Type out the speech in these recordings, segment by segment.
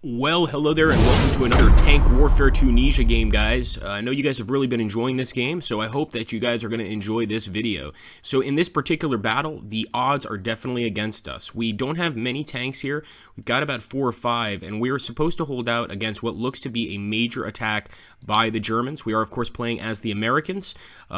Well, hello there, and welcome to another Tank Warfare Tunisia game, guys. I know you guys have really been enjoying this game, so I hope that you guys are going to enjoy this video. So in this particular battle, the odds are definitely against us. We don't have many tanks here. We've got about 4 or 5, and we are supposed to hold out against what looks to be a major attack by the Germans. We are, of course, playing as the Americans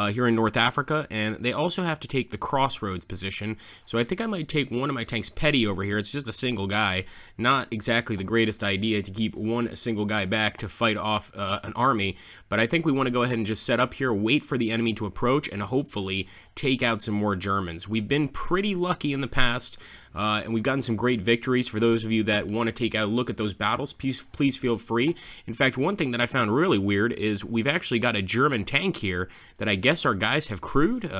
here in North Africa, and they also have to take the crossroads position. So I think I might take one of my tanks petty over here. It's just a single guy. Not exactly the greatest idea to keep one single guy back to fight off an army, but I think we want to go ahead and just set up here, wait for the enemy to approach, and hopefully take out some more Germans. We've been pretty lucky in the past, and we've gotten some great victories. For those of you that want to take a look at those battles, please feel free. In fact, one thing that I found really weird is we've actually got a German tank here that I guess our guys have crewed,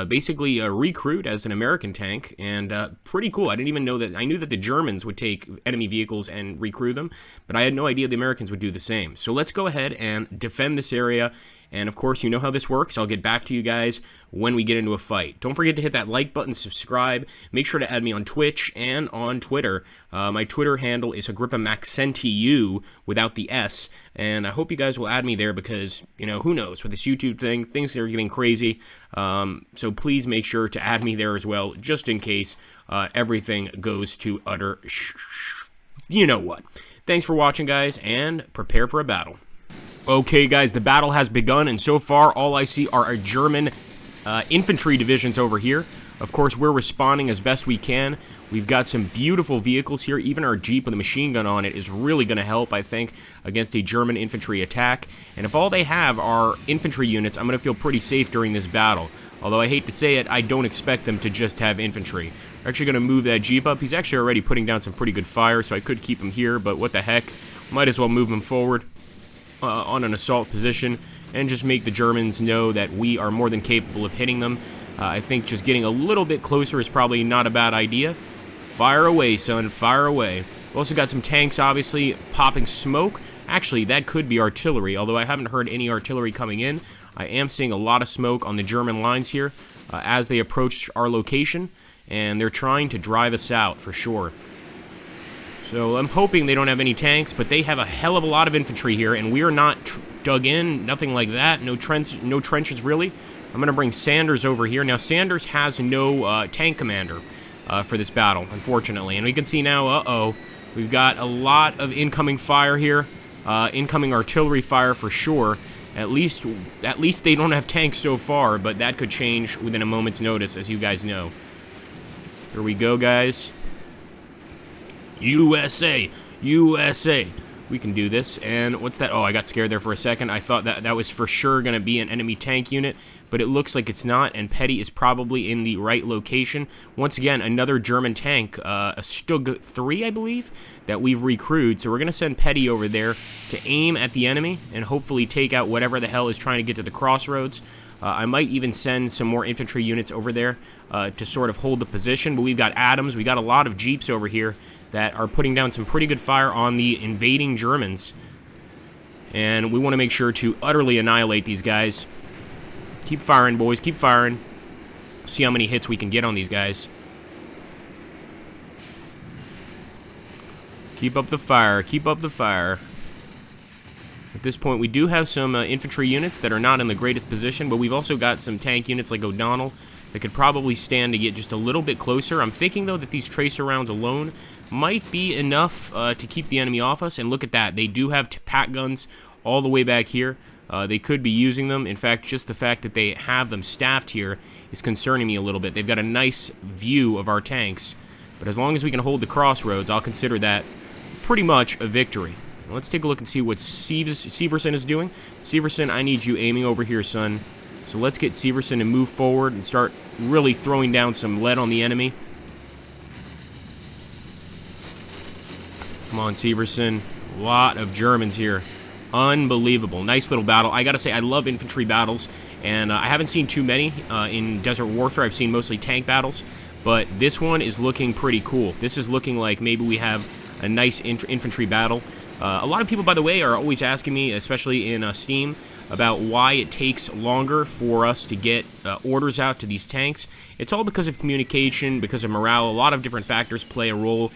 basically recruit as an American tank, and pretty cool. I didn't even know that. I knew that the Germans would take enemy vehicles and recrew them, but I had no idea the Americans would do the same. So let's go ahead and defend this area. And of course, you know how this works. I'll get back to you guys when we get into a fight. Don't forget to hit that like button, subscribe. Make sure to add me on Twitch and on Twitter. My Twitter handle is AgrippaMaxentiU without the S. And I hope you guys will add me there because, you know, who knows, with this YouTube thing, things are getting crazy. So please make sure to add me there as well, just in case everything goes to utter you know what. Thanks for watching, guys, and prepare for a battle. Okay, guys, the battle has begun, and so far, all I see are our German infantry divisions over here. Of course, we're responding as best we can. We've got some beautiful vehicles here. Even our Jeep with a machine gun on it is really going to help, I think, against a German infantry attack. And if all they have are infantry units, I'm going to feel pretty safe during this battle. Although I hate to say it, I don't expect them to just have infantry. We're actually going to move that Jeep up. He's actually already putting down some pretty good fire, so I could keep him here, but what the heck. Might as well move him forward on an assault position and just make the Germans know that we are more than capable of hitting them. I think just getting a little bit closer is probably not a bad idea. Fire away, son, fire away. We've also got some tanks, obviously, popping smoke. Actually, that could be artillery, although I haven't heard any artillery coming in. I am seeing a lot of smoke on the German lines here as they approach our location, and they're trying to drive us out for sure. So I'm hoping they don't have any tanks, but they have a hell of a lot of infantry here, and we are not dug in, nothing like that, no trenches really. I'm going to bring Sanders over here. Now, Sanders has no tank commander for this battle, unfortunately. And we can see now, we've got a lot of incoming fire here, incoming artillery fire for sure. At least they don't have tanks so far, but that could change within a moment's notice, as you guys know. Here we go, guys. USA! USA! We can do this. And what's that? Oh, I got scared there for a second. I thought that was for sure going to be an enemy tank unit, but it looks like it's not, and Petty is probably in the right location. Once again, another German tank, a Stug 3, I believe, that we've recruited. So we're going to send Petty over there to aim at the enemy and hopefully take out whatever the hell is trying to get to the crossroads. I might even send some more infantry units over there to sort of hold the position, but we've got Adams. We got a lot of Jeeps over here that are putting down some pretty good fire on the invading Germans. And we want to make sure to utterly annihilate these guys. Keep firing, boys. Keep firing. See how many hits we can get on these guys. Keep up the fire. Keep up the fire. At this point, we do have some infantry units that are not in the greatest position, but we've also got some tank units like O'Donnell that could probably stand to get just a little bit closer. I'm thinking, though, that these tracer rounds alone might be enough to keep the enemy off us. And look at that. They do have pack guns all the way back here. They could be using them. In fact, just the fact that they have them staffed here is concerning me a little bit. They've got a nice view of our tanks. But as long as we can hold the crossroads, I'll consider that pretty much a victory. Let's take a look and see what Severson is doing. Severson, I need you aiming over here, son. So let's get Severson to move forward and start really throwing down some lead on the enemy. Come on, Severson. A lot of Germans here. Unbelievable. Nice little battle. I gotta say, I love infantry battles, and I haven't seen too many in Desert Warfare. I've seen mostly tank battles, but this one is looking pretty cool. This is looking like maybe we have a nice infantry battle. A lot of people, by the way, are always asking me, especially in Steam, about why it takes longer for us to get orders out to these tanks. It's all because of communication, because of morale. A lot of different factors play a role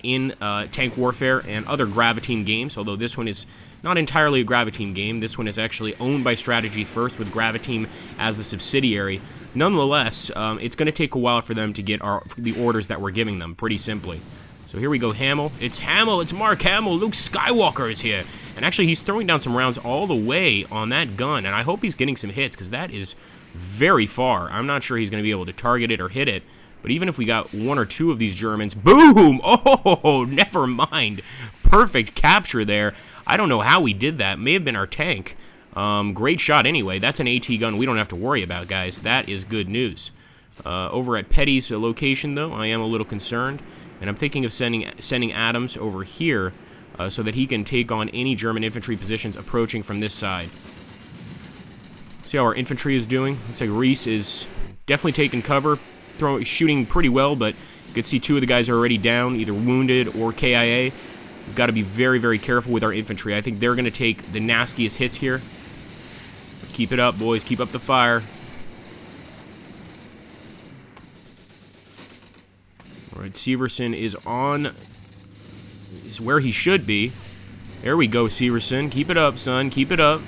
in tank warfare and other Graviteam games, although this one is not entirely a Graviteam game. This one is actually owned by Strategy First, with Graviteam as the subsidiary. Nonetheless, it's going to take a while for them to get the orders that we're giving them, pretty simply. So here we go, Hamill. It's Hamill. It's Mark Hamill. Luke Skywalker is here. And actually, he's throwing down some rounds all the way on that gun, and I hope he's getting some hits, because that is very far. I'm not sure he's going to be able to target it or hit it, but even if we got one or two of these Germans, boom! Oh, never mind. Perfect capture there. I don't know how we did that. May have been our tank. Great shot anyway. That's an AT gun we don't have to worry about, guys. That is good news. Over at Petty's location, though, I am a little concerned, and I'm thinking of sending Adams over here so that he can take on any German infantry positions approaching from this side. See how our infantry is doing? Looks like Reese is definitely taking cover, shooting pretty well, but you can see two of the guys are already down, either wounded or KIA. We've got to be very, very careful with our infantry. I think they're going to take the nastiest hits here. Keep it up, boys. Keep up the fire. All right, Severson is where he should be. There we go, Severson. Keep it up, son. Keep it up.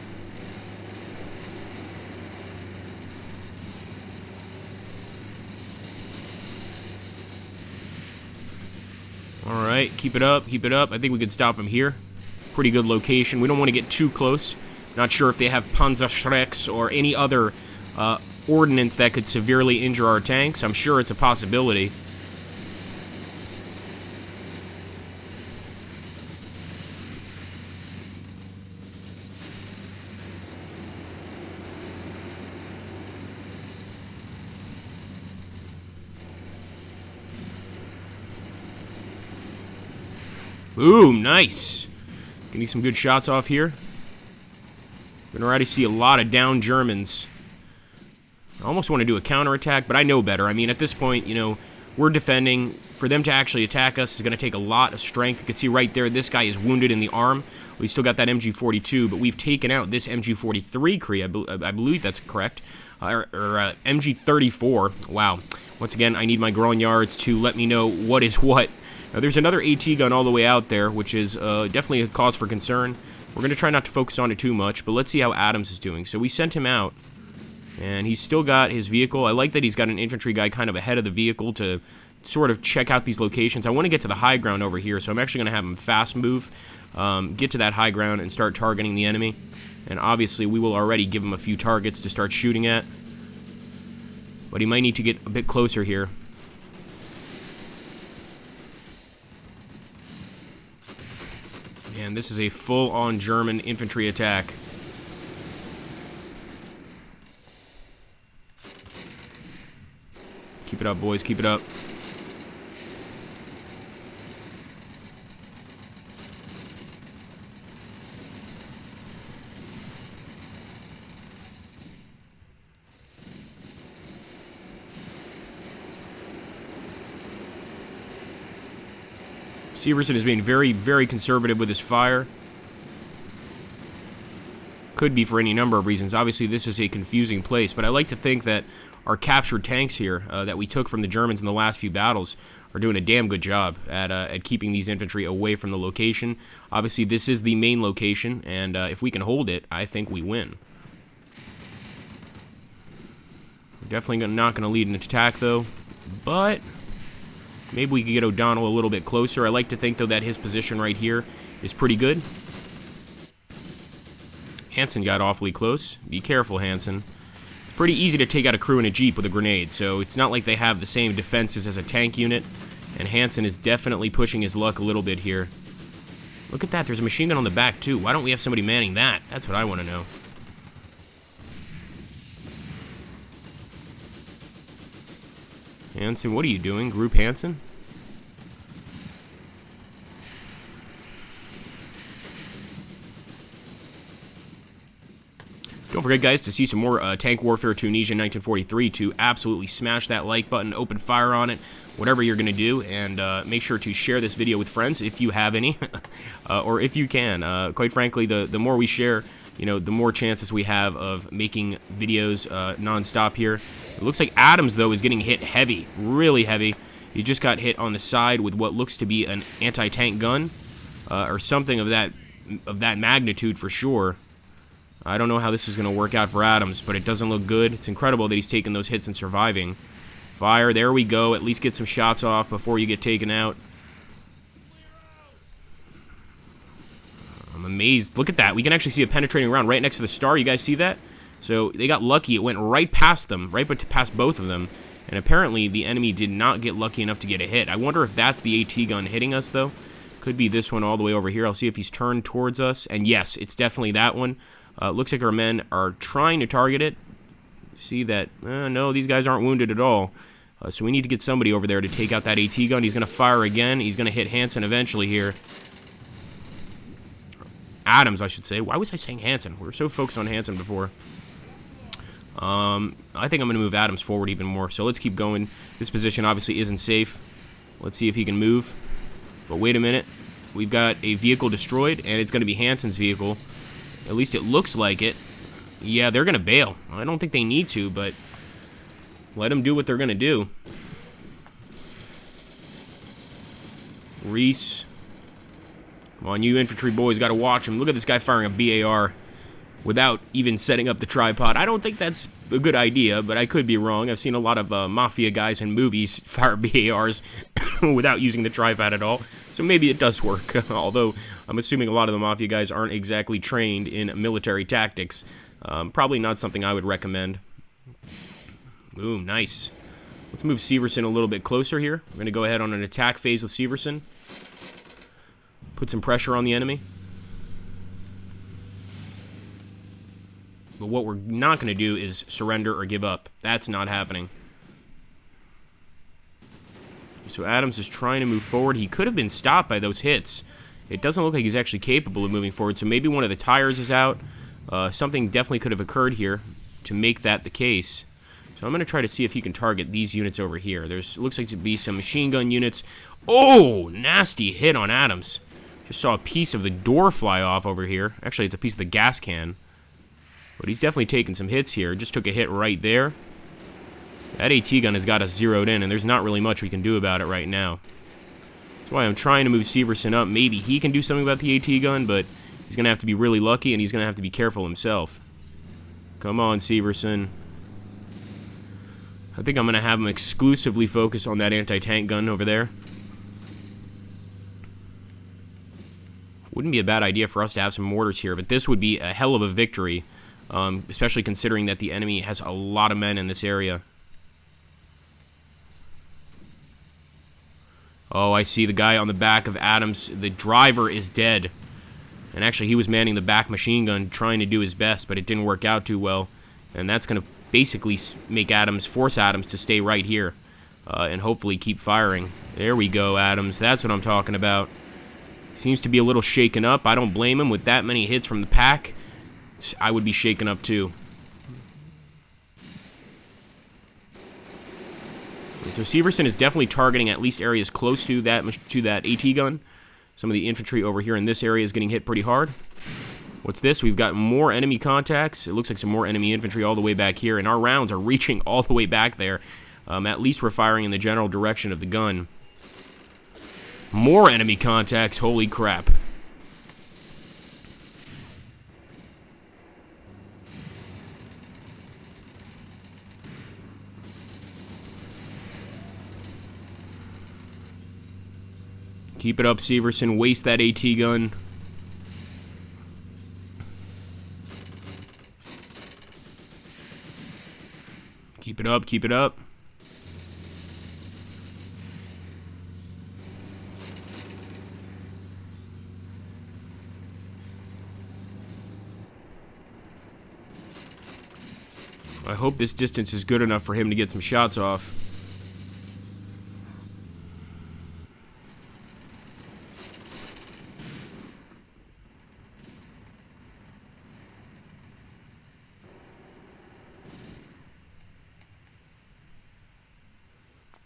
All right, keep it up, keep it up. I think we could stop him here. Pretty good location. We don't want to get too close. Not sure if they have Panzerschrecks or any other ordnance that could severely injure our tanks. I'm sure it's a possibility. Boom, nice. Getting some good shots off here. We can already see a lot of down Germans. I almost want to do a counterattack, but I know better. I mean, at this point, you know, we're defending. For them to actually attack us is going to take a lot of strength. You can see right there, this guy is wounded in the arm. We still got that MG42, but we've taken out this MG43 Cree. I believe that's correct. Or MG34. Wow. Once again, I need my grognards to let me know what is what. Now, there's another AT gun all the way out there, which is definitely a cause for concern. We're going to try not to focus on it too much, but let's see how Adams is doing. So we sent him out, and he's still got his vehicle. I like that he's got an infantry guy kind of ahead of the vehicle to sort of check out these locations. I want to get to the high ground over here, so I'm actually going to have him fast move, get to that high ground, and start targeting the enemy. And obviously, we will already give him a few targets to start shooting at. But he might need to get a bit closer here. And this is a full-on German infantry attack. Keep it up, boys. Keep it up. Severson is being very, very conservative with his fire. Could be for any number of reasons. Obviously, this is a confusing place, but I like to think that our captured tanks here that we took from the Germans in the last few battles are doing a damn good job at keeping these infantry away from the location. Obviously, this is the main location, and if we can hold it, I think we win. We're definitely not going to lead an attack, though, but maybe we could get O'Donnell a little bit closer. I like to think, though, that his position right here is pretty good. Hansen got awfully close. Be careful, Hansen. It's pretty easy to take out a crew in a Jeep with a grenade, so it's not like they have the same defenses as a tank unit, and Hansen is definitely pushing his luck a little bit here. Look at that. There's a machine gun on the back, too. Why don't we have somebody manning that? That's what I want to know. Hansen, what are you doing? Group Hansen? Don't forget, guys, to see some more Tank Warfare Tunisia 1943, to absolutely smash that like button, open fire on it, whatever you're going to do, and make sure to share this video with friends if you have any, or if you can. Quite frankly, the more we share, you know, the more chances we have of making videos non-stop here. It looks like Adams, though, is getting hit heavy, really heavy. He just got hit on the side with what looks to be an anti-tank gun, or something of that magnitude for sure. I don't know how this is going to work out for Adams, but it doesn't look good. It's incredible that he's taking those hits and surviving. Fire, there we go. At least get some shots off before you get taken out. I'm amazed. Look at that. We can actually see a penetrating round right next to the star. You guys see that? So they got lucky. It went right past them, right past both of them. And apparently the enemy did not get lucky enough to get a hit. I wonder if that's the AT gun hitting us, though. Could be this one all the way over here. I'll see if he's turned towards us. And yes, it's definitely that one. Looks like our men are trying to target it. See that? No, these guys aren't wounded at all. So we need to get somebody over there to take out that AT gun. He's going to fire again. He's going to hit Hansen eventually here. Adams, I should say. Why was I saying Hansen? We were so focused on Hansen before. I think I'm going to move Adams forward even more. So let's keep going. This position obviously isn't safe. Let's see if he can move. But wait a minute. We've got a vehicle destroyed, and it's going to be Hansen's vehicle. At least it looks like it. Yeah, they're going to bail. I don't think they need to, but let them do what they're going to do. Reese. Come on, you infantry boys, got to watch him. Look at this guy firing a BAR without even setting up the tripod. I don't think that's a good idea, but I could be wrong. I've seen a lot of mafia guys in movies fire BARs without using the tripod at all. So maybe it does work, although I'm assuming a lot of the mafia guys aren't exactly trained in military tactics. Probably not something I would recommend. Ooh, nice. Let's move Severson a little bit closer here. We're going to go ahead on an attack phase with Severson. Put some pressure on the enemy. But what we're not going to do is surrender or give up. That's not happening. So Adams is trying to move forward. He could have been stopped by those hits. It doesn't look like he's actually capable of moving forward, so maybe one of the tires is out. Something definitely could have occurred here to make that the case. So I'm going to try to see if he can target these units over here. Looks like to be some machine gun units. Oh, nasty hit on Adams. Just saw a piece of the door fly off over here. Actually, it's a piece of the gas can. But he's definitely taking some hits here. Just took a hit right there. That AT gun has got us zeroed in, and there's not really much we can do about it right now. That's why I'm trying to move Severson up. Maybe he can do something about the AT gun, but he's going to have to be really lucky, and he's going to have to be careful himself. Come on, Severson. I think I'm going to have him exclusively focus on that anti-tank gun over there. Wouldn't be a bad idea for us to have some mortars here, but this would be a hell of a victory, especially considering that the enemy has a lot of men in this area. Oh, I see the guy on the back of Adams. The driver is dead. And actually, he was manning the back machine gun, trying to do his best, but it didn't work out too well. And that's going to basically force Adams to stay right here, and hopefully keep firing. There we go, Adams. That's what I'm talking about. Seems to be a little shaken up. I don't blame him. With that many hits from the pack, I would be shaken up too. So Severson is definitely targeting at least areas close to that AT gun. Some of the infantry over here in this area is getting hit pretty hard. What's this? We've got more enemy contacts. It looks like some more enemy infantry all the way back here, and our rounds are reaching all the way back there. At least we're firing in the general direction of the gun. More enemy contacts. Holy crap. Keep it up, Severson. Waste that AT gun. Keep it up, keep it up. I hope this distance is good enough for him to get some shots off.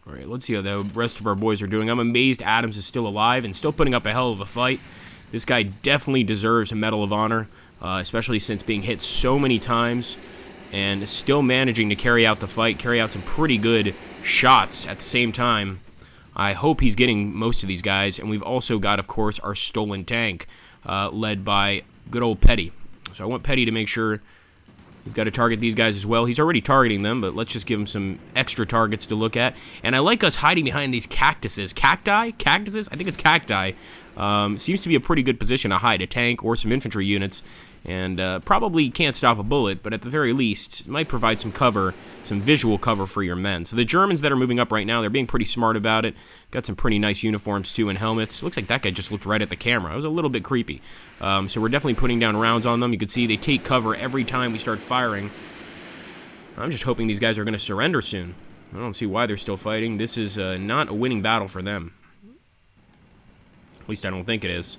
Alright, let's see how the rest of our boys are doing. I'm amazed Adams is still alive and still putting up a hell of a fight. This guy definitely deserves a Medal of Honor. especially since being hit so many times and still managing to carry out the fight, carry out some pretty good shots at the same time. I hope he's getting most of these guys. And we've also got, of course, our stolen tank, led by good old Petty. So I want Petty to make sure he's got to target these guys as well. He's already targeting them, but let's just give him some extra targets to look at. And I like us hiding behind these cactuses. Cacti? Cactuses? I think it's cacti. Seems to be a pretty good position to hide a tank or some infantry units. And probably can't stop a bullet, but at the very least, it might provide some cover, some visual cover for your men. So the Germans that are moving up right now, they're being pretty smart about it. Got some pretty nice uniforms, too, and helmets. Looks like that guy just looked right at the camera. It was a little bit creepy. So we're definitely putting down rounds on them. You can see they take cover every time we start firing. I'm just hoping these guys are going to surrender soon. I don't see why they're still fighting. This is not a winning battle for them. At least I don't think it is.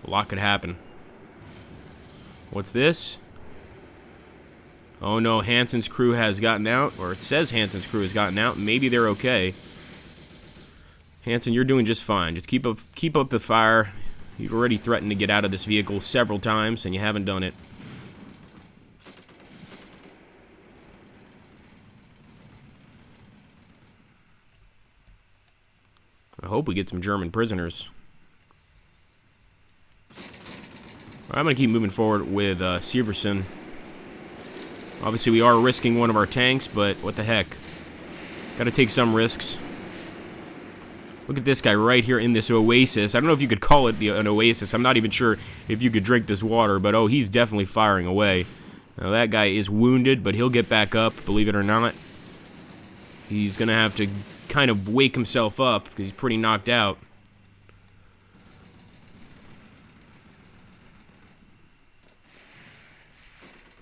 A lot could happen. What's this? Oh no, Hansen's crew has gotten out, or it says Hansen's crew has gotten out. Maybe they're okay. Hansen, you're doing just fine. Just keep up the fire. You've already threatened to get out of this vehicle several times, and you haven't done it. I hope we get some German prisoners. I'm going to keep moving forward with Severson. Obviously, we are risking one of our tanks, but what the heck. Got to take some risks. Look at this guy right here in this oasis. I don't know if you could call it an oasis. I'm not even sure if you could drink this water, but oh, he's definitely firing away. Now, that guy is wounded, but he'll get back up, believe it or not. He's going to have to kind of wake himself up because he's pretty knocked out.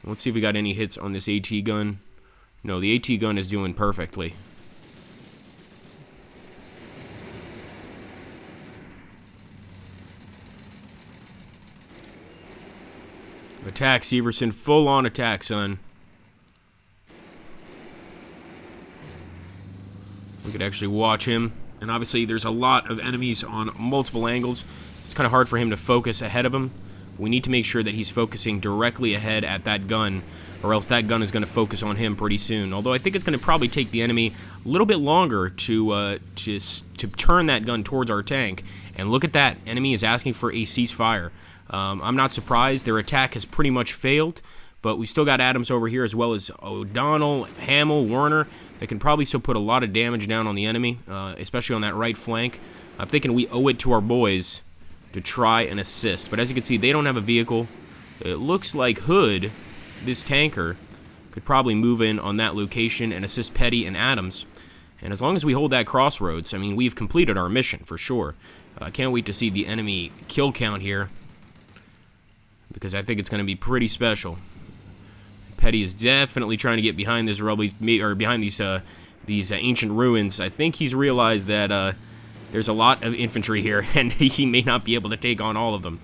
Let's see if we got any hits on this AT gun. No, the AT gun is doing perfectly. Attack, Severson. Full-on attack, son. We could actually watch him. And obviously, there's a lot of enemies on multiple angles. It's kind of hard for him to focus ahead of him. We need to make sure that he's focusing directly ahead at that gun, or else that gun is going to focus on him pretty soon. Although I think it's going to probably take the enemy a little bit longer to turn that gun towards our tank. And look at that. Enemy is asking for a ceasefire. I'm not surprised. Their attack has pretty much failed, but we still got Adams over here as well as O'Donnell, Hamill, Werner. That can probably still put a lot of damage down on the enemy, especially on that right flank. I'm thinking we owe it to our boys to try and assist. But as you can see, they don't have a vehicle. It looks like Hood, this tanker, could probably move in on that location and assist Petty and Adams. And as long as we hold that crossroads, I mean, we've completed our mission for sure. I can't wait to see the enemy kill count here, because I think it's going to be pretty special. Petty is definitely trying to get behind this or behind these ancient ruins. I think he's realized that there's a lot of infantry here, and he may not be able to take on all of them.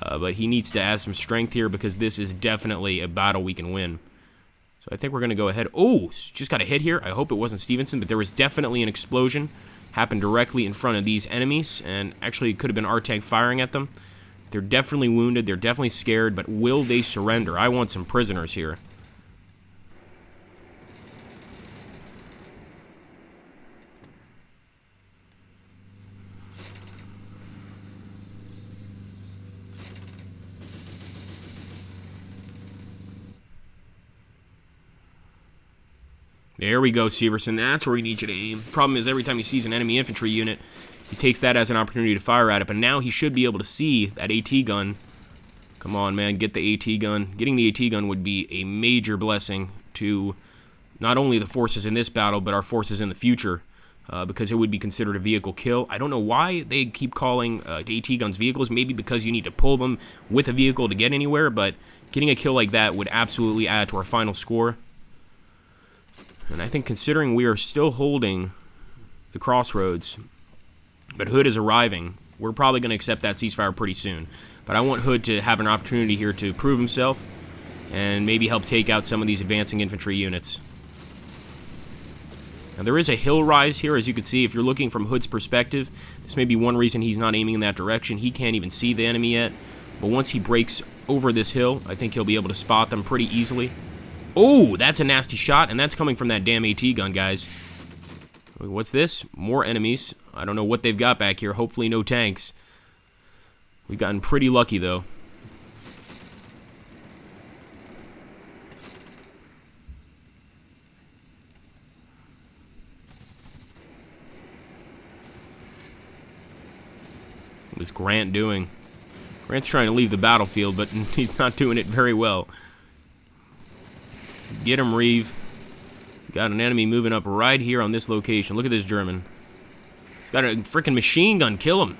But he needs to add some strength here, because this is definitely a battle we can win. So I think we're going to go ahead. Oh, just got a hit here. I hope it wasn't Stevenson, but there was definitely an explosion. Happened directly in front of these enemies, and actually it could have been our tank firing at them. They're definitely wounded. They're definitely scared, but will they surrender? I want some prisoners here. There we go, Severson. That's where we need you to aim. Problem is, every time he sees an enemy infantry unit, he takes that as an opportunity to fire at it. But now he should be able to see that AT gun. Come on, man. Get the AT gun. Getting the AT gun would be a major blessing to not only the forces in this battle, but our forces in the future, because it would be considered a vehicle kill. I don't know why they keep calling AT guns vehicles. Maybe because you need to pull them with a vehicle to get anywhere, but getting a kill like that would absolutely add to our final score. And I think, considering we are still holding the crossroads, but Hood is arriving, we're probably going to accept that ceasefire pretty soon. But I want Hood to have an opportunity here to prove himself and maybe help take out some of these advancing infantry units. Now, there is a hill rise here, as you can see. If you're looking from Hood's perspective, this may be one reason he's not aiming in that direction. He can't even see the enemy yet. But once he breaks over this hill. I think he'll be able to spot them pretty easily. Oh, that's a nasty shot, and that's coming from that damn AT gun, guys. What's this? More enemies. I don't know what they've got back here. Hopefully no tanks. We've gotten pretty lucky, though. What is Grant doing? Grant's trying to leave the battlefield, but he's not doing it very well. Get him, Reeve. Got an enemy moving up right here on this location. Look at this German. He's got a freaking machine gun. Kill him.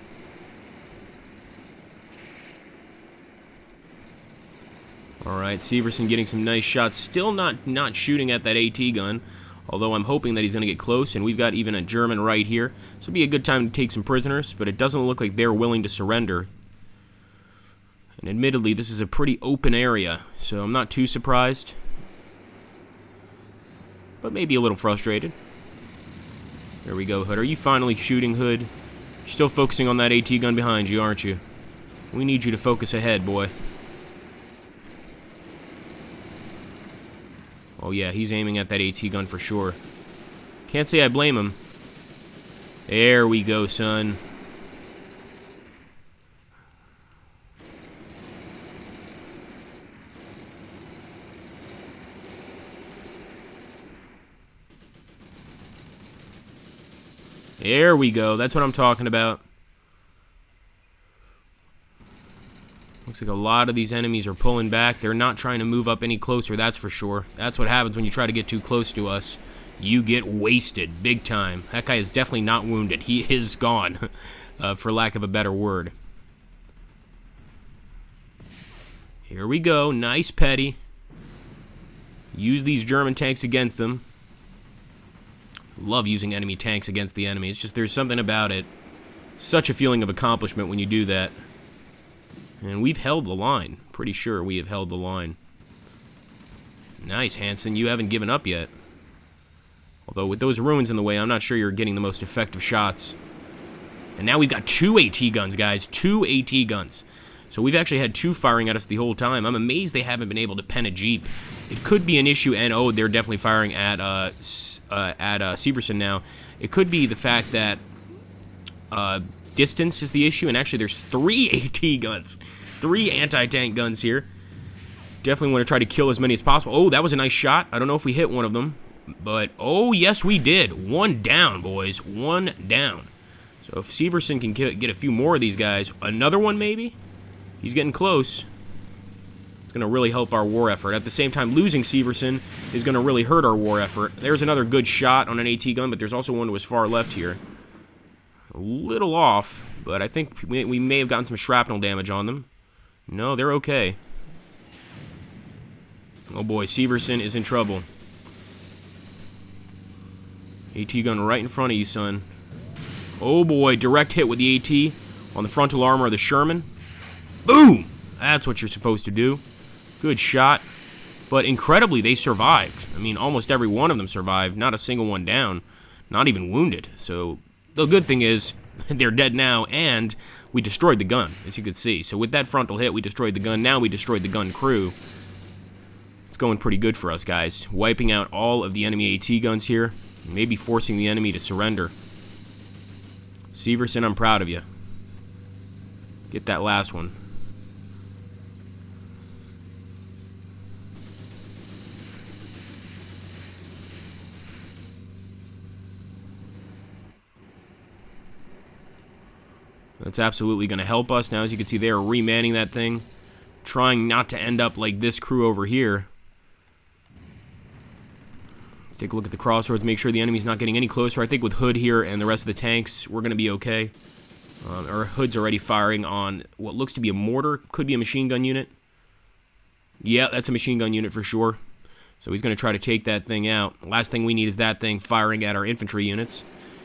Alright, Severson getting some nice shots. Still not shooting at that AT gun. Although I'm hoping that he's going to get close. And we've got even a German right here. This will be a good time to take some prisoners. But it doesn't look like they're willing to surrender. And admittedly, this is a pretty open area. So I'm not too surprised. But maybe a little frustrated. There we go, Hood. Are you finally shooting, Hood? You're still focusing on that AT gun behind you, aren't you? We need you to focus ahead, boy. Oh yeah, he's aiming at that AT gun for sure. Can't say I blame him. There we go, son. There we go. That's what I'm talking about. Looks like a lot of these enemies are pulling back. They're not trying to move up any closer, that's for sure. That's what happens when you try to get too close to us. You get wasted, big time. That guy is definitely not wounded. He is gone, for lack of a better word. Here we go. Nice, Petty. Use these German tanks against them. Love using enemy tanks against the enemy. It's just there's something about it. Such a feeling of accomplishment when you do that. And we've held the line. Pretty sure we have held the line. Nice, Hansen. You haven't given up yet. Although with those ruins in the way, I'm not sure you're getting the most effective shots. And now we've got 2 AT guns, guys. 2 AT guns. So we've actually had 2 firing at us the whole time. I'm amazed they haven't been able to pen a Jeep. It could be an issue, and oh, they're definitely firing at Severson now. It could be the fact that distance is the issue, and actually there's 3 AT guns. 3 anti-tank guns here. Definitely want to try to kill as many as possible. Oh, that was a nice shot. I don't know if we hit one of them, but oh, yes, we did. 1 down, boys. 1 down. So if Severson can get a few more of these guys, another one maybe? He's getting close. It's going to really help our war effort. At the same time, losing Severson is going to really hurt our war effort. There's another good shot on an AT gun, but there's also one to his far left here. A little off, but I think we may have gotten some shrapnel damage on them. No, they're okay. Oh boy, Severson is in trouble. AT gun right in front of you, son. Oh boy, direct hit with the AT on the frontal armor of the Sherman. Boom! That's what you're supposed to do. Good shot. But incredibly, they survived. I mean, almost every one of them survived. Not a single one down. Not even wounded. So, the good thing is, they're dead now, and we destroyed the gun, as you could see. So with that frontal hit, we destroyed the gun. Now we destroyed the gun crew. It's going pretty good for us, guys. Wiping out all of the enemy AT guns here. Maybe forcing the enemy to surrender. Severson, I'm proud of you. Get that last one. That's absolutely going to help us. Now, as you can see, they are remanning that thing. Trying not to end up like this crew over here. Let's take a look at the crossroads. Make sure the enemy's not getting any closer. I think with Hood here and the rest of the tanks, we're going to be okay. Our Hood's already firing on what looks to be a mortar. Could be a machine gun unit. Yeah, that's a machine gun unit for sure. So he's going to try to take that thing out. Last thing we need is that thing firing at our infantry units.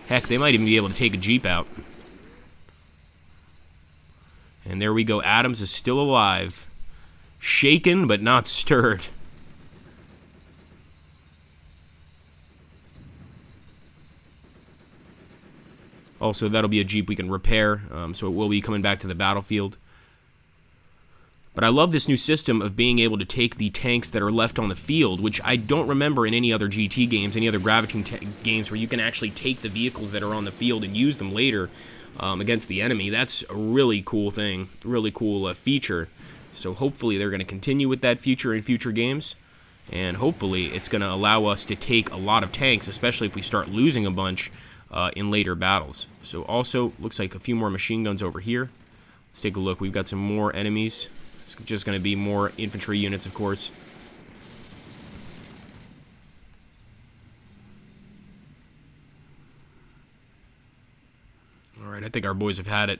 Heck, they might even be able to take a Jeep out. And there we go. Adams is still alive. Shaken, but not stirred. Also, that'll be a Jeep we can repair, so it will be coming back to the battlefield. But I love this new system of being able to take the tanks that are left on the field, which I don't remember in any other GT games, any other Gravity games where you can actually take the vehicles that are on the field and use them later against the enemy. That's a really cool thing, really cool feature. So hopefully they're going to continue with that feature in future games, and hopefully it's going to allow us to take a lot of tanks, especially if we start losing a bunch in later battles. So also, looks like a few more machine guns over here. Let's take a look. We've got some more enemies. It's just going to be more infantry units, of course. Alright, I think our boys have had it.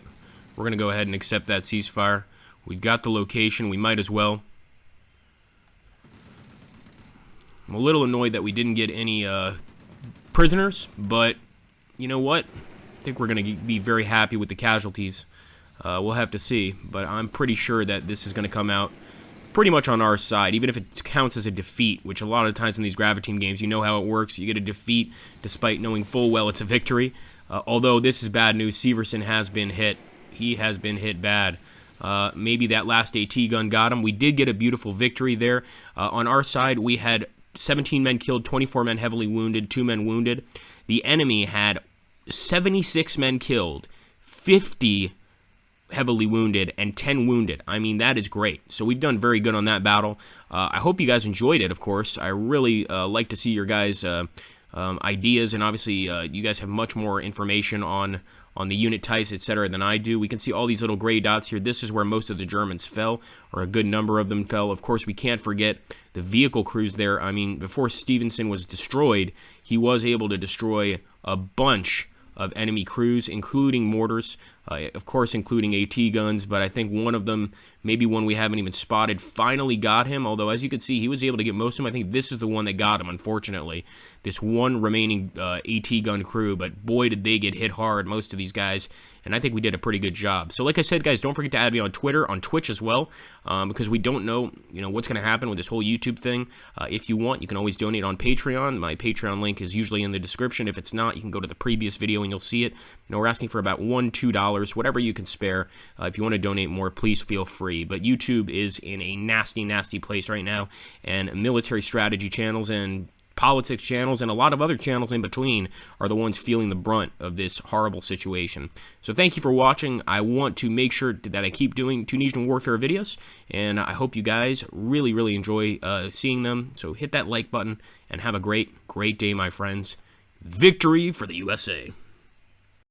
We're going to go ahead and accept that ceasefire. We've got the location. We might as well. I'm a little annoyed that we didn't get any prisoners, but you know what? I think we're going to be very happy with the casualties. We'll have to see, but I'm pretty sure that this is going to come out pretty much on our side, even if it counts as a defeat, which a lot of times in these Gravity games, you know how it works. You get a defeat despite knowing full well it's a victory. Although this is bad news, Severson has been hit. He has been hit bad. Maybe that last AT gun got him. We did get a beautiful victory there. On our side, we had 17 men killed, 24 men heavily wounded, 2 men wounded. The enemy had 76 men killed, 50 heavily wounded, and 10 wounded. I mean, that is great. So we've done very good on that battle. I hope you guys enjoyed it, of course. I really like to see your guys' ideas, and obviously you guys have much more information on the unit types, etc. than I do. We can see all these little gray dots here. This is where most of the Germans fell, or a good number of them fell. Of course, we can't forget the vehicle crews there. I mean, before Stevenson was destroyed, he was able to destroy a bunch of enemy crews, including mortars, of course including AT guns, but I think one of them, maybe one we haven't even spotted, finally got him, although as you can see, he was able to get most of them. I think this is the one that got him, unfortunately, this one remaining AT gun crew, but boy did they get hit hard, most of these guys, and I think we did a pretty good job. So like I said, guys, don't forget to add me on Twitter, on Twitch as well, because we don't know, what's going to happen with this whole YouTube thing. If you want, you can always donate on Patreon. My Patreon link is usually in the description. If it's not, you can go to the previous video and you'll see it. We're asking for about $1, $2, whatever you can spare. If you want to donate more, please feel free. But YouTube is in a nasty, nasty place right now, and military strategy channels and politics channels and a lot of other channels in between are the ones feeling the brunt of this horrible situation. So thank you for watching. I want to make sure that I keep doing Tunisian warfare videos, and I hope you guys really, really enjoy seeing them. So hit that like button and have a great, great day, my friends. Victory for the USA.